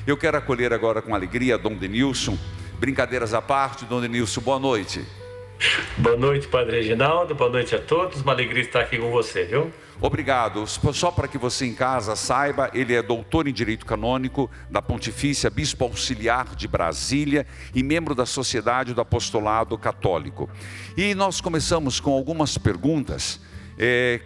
Eu quero acolher agora com alegria Dom Denilson. Brincadeiras à parte, Dom Denilson, boa noite. Boa noite, Padre Reginaldo, boa noite a todos, uma alegria estar aqui com você, viu? Obrigado. Só para que você em casa saiba, ele é doutor em Direito Canônico da Pontifícia Bispo Auxiliar de Brasília e membro da Sociedade do Apostolado Católico. E nós começamos com algumas perguntas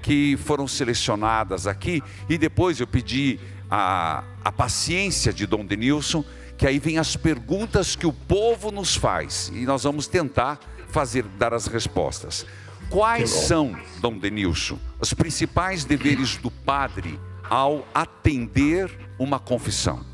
que foram selecionadas aqui, e depois eu pedi a paciência de Dom Denilson, que aí vem as perguntas que o povo nos faz, e nós vamos tentar dar as respostas. Quais são, Dom Denilson, os principais deveres do padre ao atender uma confissão?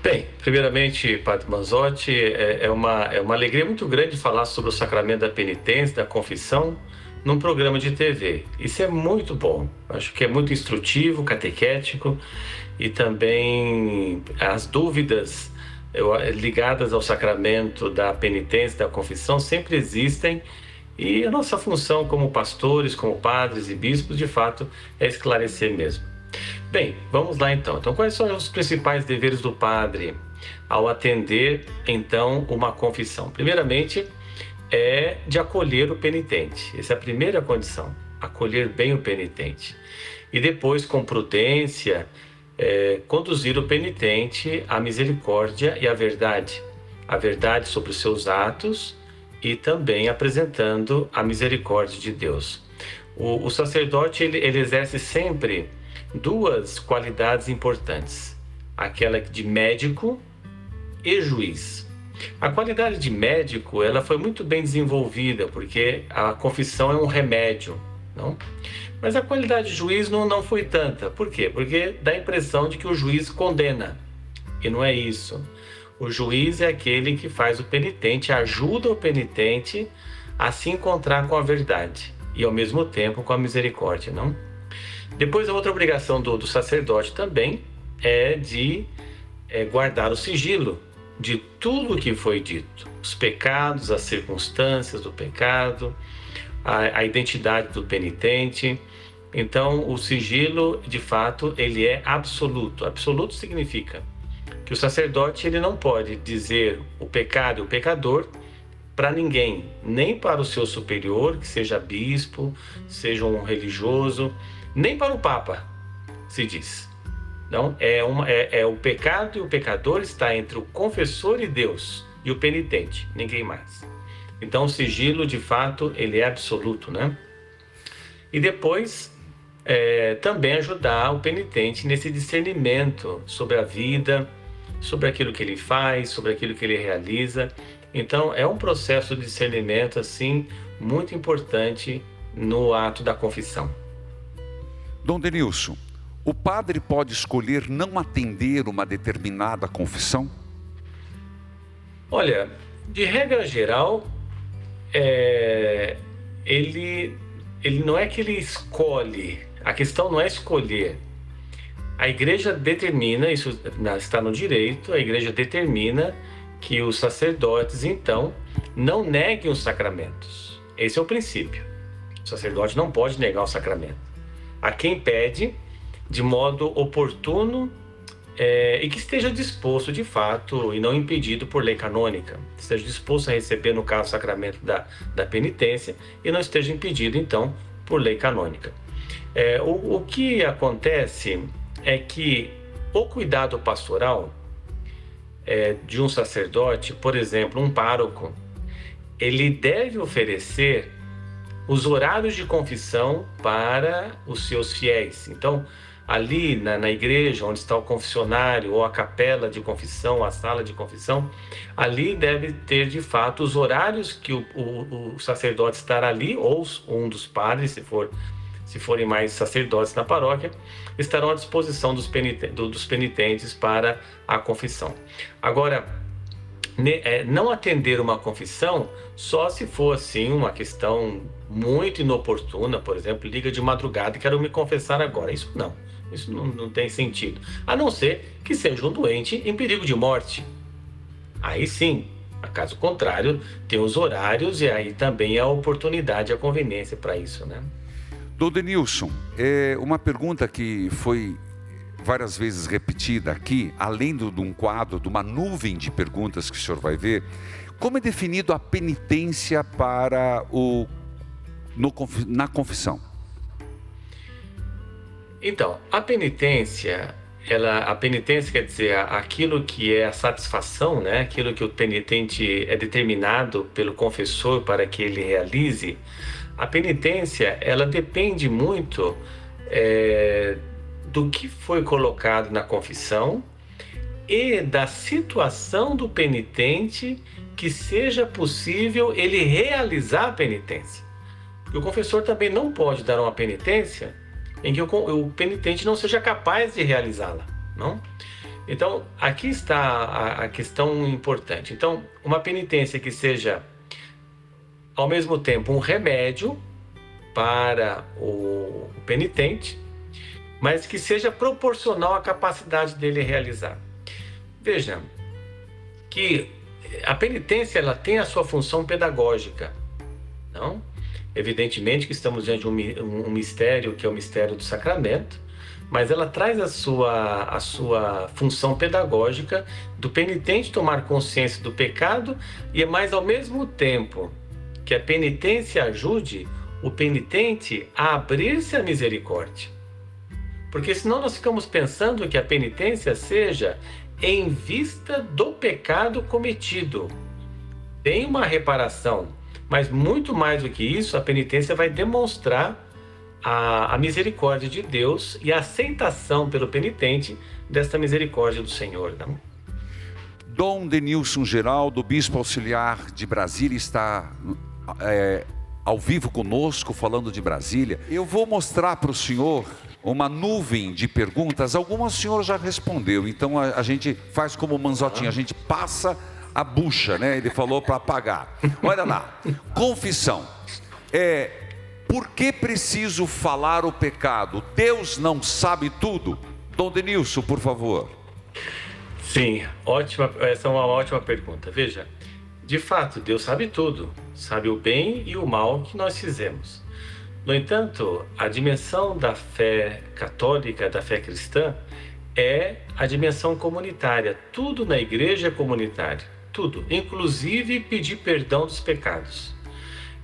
Bem, primeiramente, Padre Manzotti, é uma alegria muito grande falar sobre o sacramento da penitência, da confissão, num programa de TV. Isso é muito bom, acho que é muito instrutivo, catequético, e também as dúvidas ligadas ao sacramento da penitência, da confissão, sempre existem, e a nossa função como pastores, como padres e bispos, de fato, é esclarecer mesmo. Bem, vamos lá então. Então, quais são os principais deveres do padre ao atender, então, uma confissão? Primeiramente, é de acolher o penitente. Essa é a primeira condição, acolher bem o penitente. E depois, com prudência, conduzir o penitente à misericórdia e à verdade sobre os seus atos, e também apresentando a misericórdia de Deus. O sacerdote ele exerce sempre duas qualidades importantes, aquela de médico e juiz. A qualidade de médico ela foi muito bem desenvolvida, porque a confissão é um remédio, não? Mas a qualidade de juiz não foi tanta. Por quê? Porque dá a impressão de que o juiz condena, e não é isso. O juiz é aquele que faz o penitente, ajuda o penitente a se encontrar com a verdade e ao mesmo tempo com a misericórdia, não? Depois a outra obrigação do sacerdote também é de guardar o sigilo de tudo o que foi dito, os pecados, as circunstâncias do pecado, a identidade do penitente. Então o sigilo, de fato, ele é absoluto. Absoluto significa que o sacerdote ele não pode dizer o pecado e o pecador para ninguém, nem para o seu superior, que seja bispo, seja um religioso, nem para o Papa, se diz. Não, o pecado e o pecador está entre o confessor e Deus, e o penitente, ninguém mais. Então o sigilo, de fato, ele é absoluto, né? E depois também ajudar o penitente nesse discernimento sobre a vida, sobre aquilo que ele faz, sobre aquilo que ele realiza. Então, é um processo de discernimento, assim, muito importante no ato da confissão. Dom Denilson, o padre pode escolher não atender uma determinada confissão? Olha, de regra geral, ele não é que ele escolhe, a questão não é escolher. A igreja determina, isso está no direito, a igreja determina que os sacerdotes, então, não neguem os sacramentos. Esse é o princípio. O sacerdote não pode negar o sacramento. A quem pede, de modo oportuno e que esteja disposto, de fato, e não impedido por lei canônica. Esteja disposto a receber, no caso, o sacramento da penitência e não esteja impedido, então, por lei canônica. O que acontece é que o cuidado pastoral de um sacerdote, por exemplo, um pároco, ele deve oferecer os horários de confissão para os seus fiéis. Então, ali na igreja, onde está o confessionário, ou a capela de confissão, a sala de confissão, ali deve ter, de fato, os horários que o sacerdote estará ali, ou um dos padres, se forem mais sacerdotes na paróquia, estarão à disposição dos penitentes para a confissão. Agora, não atender uma confissão só se for assim uma questão muito inoportuna, por exemplo, liga de madrugada e quero me confessar agora. Isso não tem sentido. A não ser que seja um doente em perigo de morte. Aí sim, caso contrário, tem os horários e aí também a oportunidade, a conveniência para isso, né? Dom Denilson, uma pergunta que foi várias vezes repetida aqui, além de um quadro, de uma nuvem de perguntas que o senhor vai ver, como é definido a penitência para na confissão? Então, a penitência quer dizer aquilo que é a satisfação, né? Aquilo que o penitente é determinado pelo confessor para que ele realize. A penitência, ela depende muito do que foi colocado na confissão e da situação do penitente que seja possível ele realizar a penitência. Porque o confessor também não pode dar uma penitência em que o penitente não seja capaz de realizá-la, não? Então, aqui está a questão importante. Então, uma penitência que seja, ao mesmo tempo, um remédio para o penitente, mas que seja proporcional à capacidade dele realizar. Veja que a penitência ela tem a sua função pedagógica, não? Evidentemente que estamos diante de um mistério, que é o mistério do sacramento, mas ela traz a sua função pedagógica do penitente tomar consciência do pecado e é mais ao mesmo tempo que a penitência ajude o penitente a abrir-se à misericórdia. Porque senão nós ficamos pensando que a penitência seja em vista do pecado cometido. Tem uma reparação, mas muito mais do que isso, a penitência vai demonstrar a misericórdia de Deus e a aceitação pelo penitente desta misericórdia do Senhor. Não? Dom Denilson Geraldo, Bispo Auxiliar de Brasília, está ao vivo conosco, falando de Brasília. Eu vou mostrar para o senhor uma nuvem de perguntas. Algumas o senhor já respondeu, então a gente faz como o Manzotti, a gente passa a bucha, né? Ele falou para apagar. Olha lá, confissão. Por que preciso falar o pecado? Deus não sabe tudo? Dom Denilson, por favor. Sim, essa é uma ótima pergunta. Veja, de fato, Deus sabe tudo. Sabe o bem e o mal que nós fizemos. No entanto, a dimensão da fé católica, da fé cristã, é a dimensão comunitária. Tudo na igreja é comunitário. Tudo, inclusive pedir perdão dos pecados.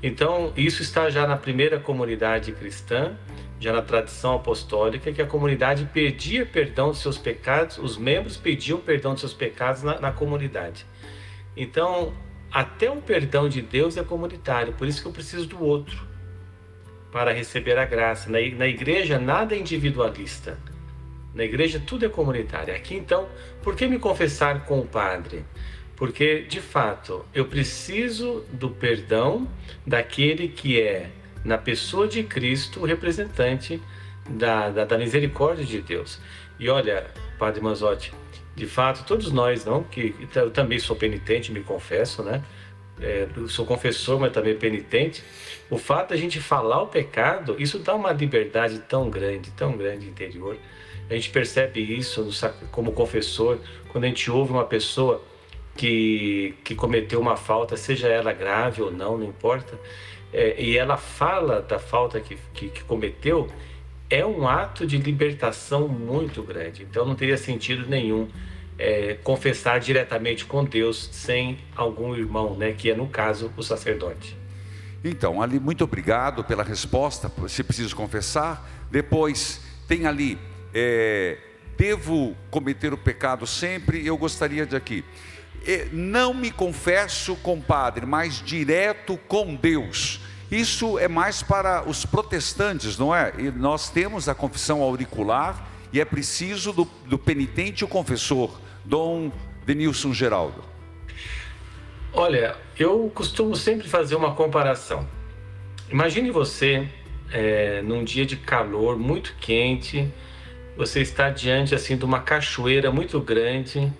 Então, isso está já na primeira comunidade cristã, já na tradição apostólica, que a comunidade pedia perdão dos seus pecados, os membros pediam perdão dos seus pecados na comunidade. Então, até o perdão de Deus é comunitário, por isso que eu preciso do outro, para receber a graça. Na igreja, nada é individualista. Na igreja, tudo é comunitário. Aqui, então, por que me confessar com o padre? Porque, de fato, eu preciso do perdão daquele que é, na pessoa de Cristo, o representante da misericórdia de Deus. E olha, Padre Manzotti, de fato, todos nós, não, que eu também sou penitente, me confesso, né? Eu sou confessor, mas também penitente. O fato de a gente falar o pecado, isso dá uma liberdade tão grande interior. A gente percebe isso como confessor, quando a gente ouve uma pessoa que cometeu uma falta, seja ela grave ou não importa, e ela fala da falta que cometeu, é um ato de libertação muito grande. Então não teria sentido nenhum confessar diretamente com Deus sem algum irmão, né, que é no caso o sacerdote. Então, ali, muito obrigado pela resposta. Se preciso confessar, depois tem ali, devo cometer o pecado sempre. Eu gostaria de aqui, não me confesso com o padre, mas direto com Deus. Isso é mais para os protestantes, não é? E nós temos a confissão auricular e é preciso do penitente e o confessor. Dom Denilson Geraldo. Olha, eu costumo sempre fazer uma comparação. Imagine você, num dia de calor muito quente, você está diante assim de uma cachoeira muito grande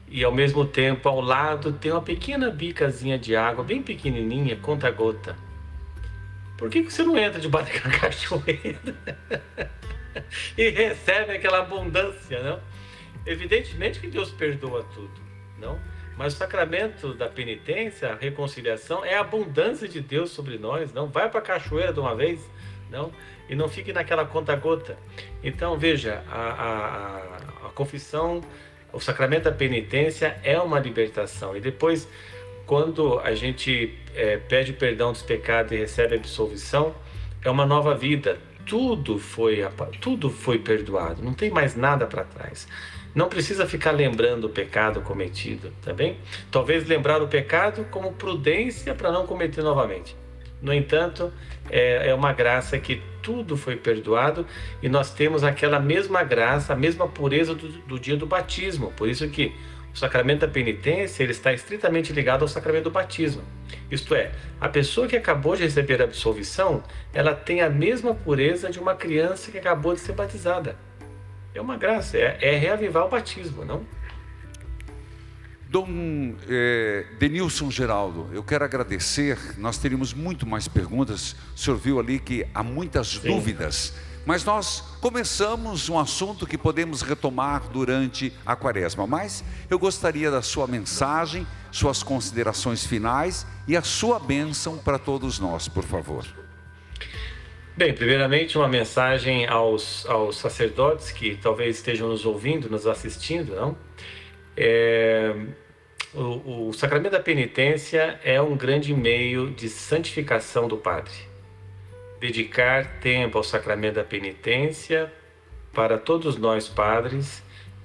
e ao mesmo tempo ao lado tem uma pequena bicazinha de água, bem pequenininha, conta-gota. Por que você não entra debaixo daquela cachoeira e recebe aquela abundância, não? Evidentemente que Deus perdoa tudo, não? Mas o sacramento da penitência, a reconciliação, é a abundância de Deus sobre nós, não? Vai para a cachoeira de uma vez, não? E não fique naquela conta-gota. Então, veja, a confissão, o sacramento da penitência é uma libertação. E depois, quando a gente pede o perdão dos pecados e recebe a absolvição, é uma nova vida. Tudo foi perdoado, não tem mais nada para trás. Não precisa ficar lembrando o pecado cometido, tá bem? Talvez lembrar o pecado como prudência para não cometer novamente. No entanto, é uma graça que tudo foi perdoado e nós temos aquela mesma graça, a mesma pureza do dia do batismo. Por isso que o sacramento da penitência ele está estritamente ligado ao sacramento do batismo. Isto é, a pessoa que acabou de receber a absolvição, ela tem a mesma pureza de uma criança que acabou de ser batizada. É uma graça, é reavivar o batismo, não? Dom Denilson Geraldo, eu quero agradecer, nós teríamos muito mais perguntas, o senhor viu ali que há muitas dúvidas, mas nós começamos um assunto que podemos retomar durante a quaresma, mas eu gostaria da sua mensagem, suas considerações finais e a sua bênção para todos nós, por favor. Bem, primeiramente uma mensagem aos sacerdotes que talvez estejam nos ouvindo, nos assistindo, não? O sacramento da penitência é um grande meio de santificação do padre. Dedicar tempo ao sacramento da penitência, para todos nós padres,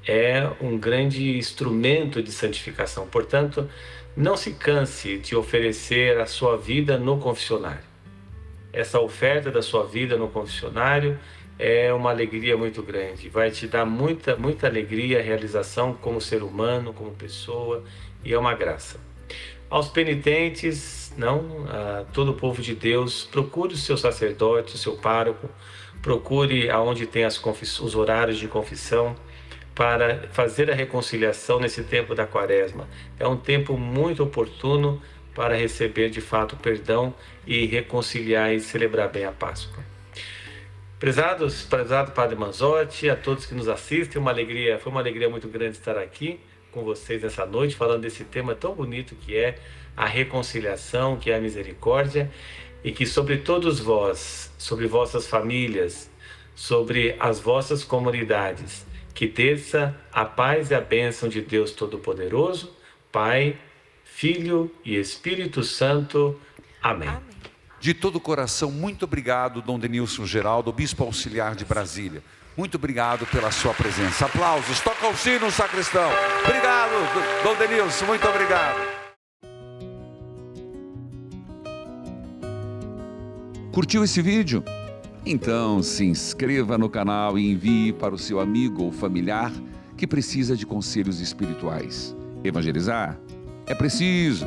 é um grande instrumento de santificação. Portanto, não se canse de oferecer a sua vida no confessionário. Essa oferta da sua vida no confessionário é uma alegria muito grande. Vai te dar muita alegria, realização como ser humano, como pessoa, e é uma graça. Aos penitentes, a todo o povo de Deus, procure o seu sacerdote, o seu pároco, procure aonde tem os horários de confissão para fazer a reconciliação nesse tempo da quaresma. É um tempo muito oportuno para receber de fato perdão e reconciliar e celebrar bem a Páscoa. Prezado Padre Manzotti, a todos que nos assistem, foi uma alegria muito grande estar aqui com vocês nessa noite, falando desse tema tão bonito que é a reconciliação, que é a misericórdia, e que sobre todos vós, sobre vossas famílias, sobre as vossas comunidades, que desça a paz e a bênção de Deus Todo-Poderoso, Pai, Filho e Espírito Santo. Amém. De todo o coração, muito obrigado, Dom Denilson Geraldo, Bispo Auxiliar de Brasília. Muito obrigado pela sua presença. Aplausos, toca o sino, sacristão. Obrigado, Dom Denilson, muito obrigado. Curtiu esse vídeo? Então se inscreva no canal e envie para o seu amigo ou familiar que precisa de conselhos espirituais. Evangelizar? É preciso.